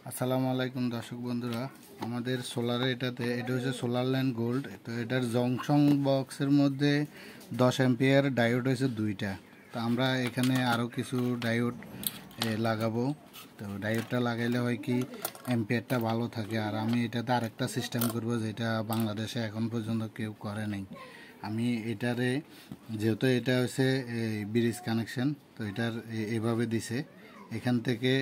আসসালামু আলাইকুম দর্শক বন্ধুরা, আমাদের সোলারে এটা হচ্ছে সোলার ল্যান্ড গোল্ড। তো এটার জংশন বক্সের মধ্যে 10 অ্যাম্পিয়ার ডায়োড হয়েছে দুইটা। তো আমরা এখানে আরও কিছু ডায়োড লাগাবো। তো ডায়োডটা লাগাইলে হয় কি অ্যাম্পিয়ারটা ভালো থাকে। আর আমি এটাতে আরেকটা সিস্টেম করব যেটা বাংলাদেশে এখন পর্যন্ত কেউ করে নাই। আমি এটারে যেহেতু এটা হচ্ছে ব্রিজ কানেকশন, তো এটার এভাবে দিছে, এখান থেকে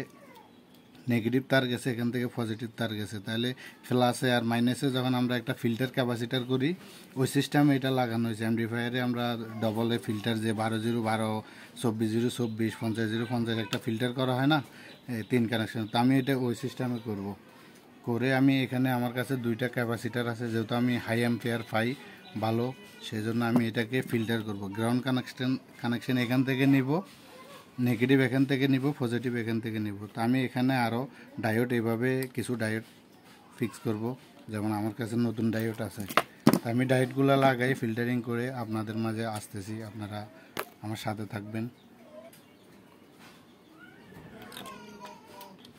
নেগেটিভ তার গেছে, এখান থেকে পজিটিভ তার গেছে। তাহলে প্লাসে আর মাইনাসে যখন আমরা একটা ফিল্টার ক্যাপাসিটার করি, ওই সিস্টেমে এটা লাগানো হয়েছে। অ্যাম্পলিফায়ারে আমরা ডবল এ ফিল্টার যে 12-0-12, 24-0-24, 50-0-50 একটা ফিল্টার করা হয় না, 3 কানেকশন। তো আমি এটা ওই সিস্টেমে করে আমি এখানে আমার কাছে দুইটা ক্যাপাসিটার আছে। যেহেতু আমি হাই অ্যাম্পিয়ার পাই ভালো, সেই জন্য আমি এটাকে ফিল্টার করব। গ্রাউন্ড কানেকশন এখান থেকে নিব, নেগেটিভ এখান থেকে নিব, পজিটিভ এখান থেকে নিব। তো আমি এখানে আরও ডায়োড এইভাবে কিছু ডায়োড ফিক্স করব, যেমন আমার কাছে নতুন ডায়োড আছে। আমি ডায়োডগুলো লাগাই ফিল্টারিং করে আপনাদের মাঝে আসতেছি, আপনারা আমার সাথে থাকবেন।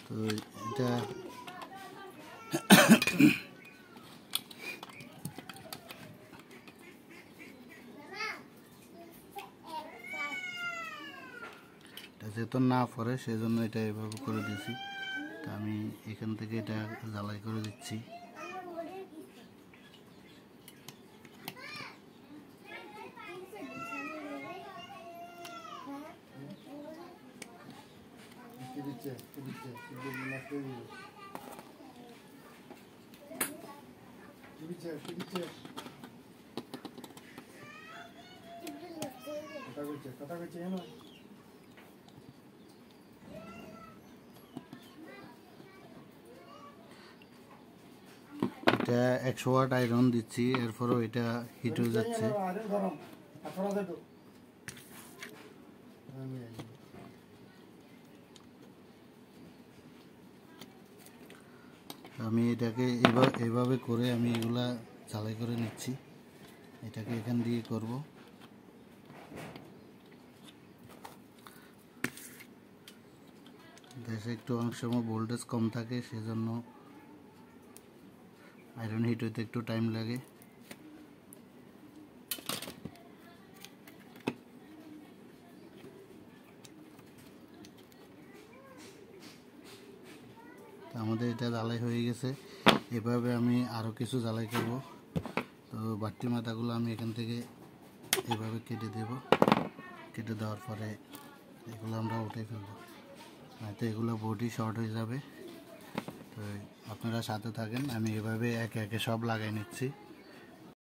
তো এটা যেহেতু না পড়ে সেজন্য এটা এভাবে করে দিয়েছি। তা আমি এখান থেকে এটা জ্বালাই করে দিচ্ছি। এটা 100 ওয়াট আয়রন দিচ্ছি, এরপরও এটা হিট হয়ে যাচ্ছে। আমি এটাকে এভাবে করে আমি এগুলা ঝালাই করে নিচ্ছি। এটাকে এখান দিয়ে করব। দেশে একটু অনেক সময় ভোল্টেজ কম থাকে, সেজন্য আয়রন হিট হইতে একটু টাইম লাগে। আমাদের এটা জ্বালাই হয়ে গেছে। এভাবে আমি আরও কিছু জ্বালাই করব। তো বাট্টি মাথাগুলো আমি এখান থেকে এভাবে কেটে দেব। কেটে দেওয়ার পরে এগুলো আমরা উঠে ফেলবো, নয়তো এগুলো বডি শর্ট হয়ে যাবে। তো আপনারা সাথে থাকেন, আমি এভাবে একে একে সব লাগাই নিচ্ছি।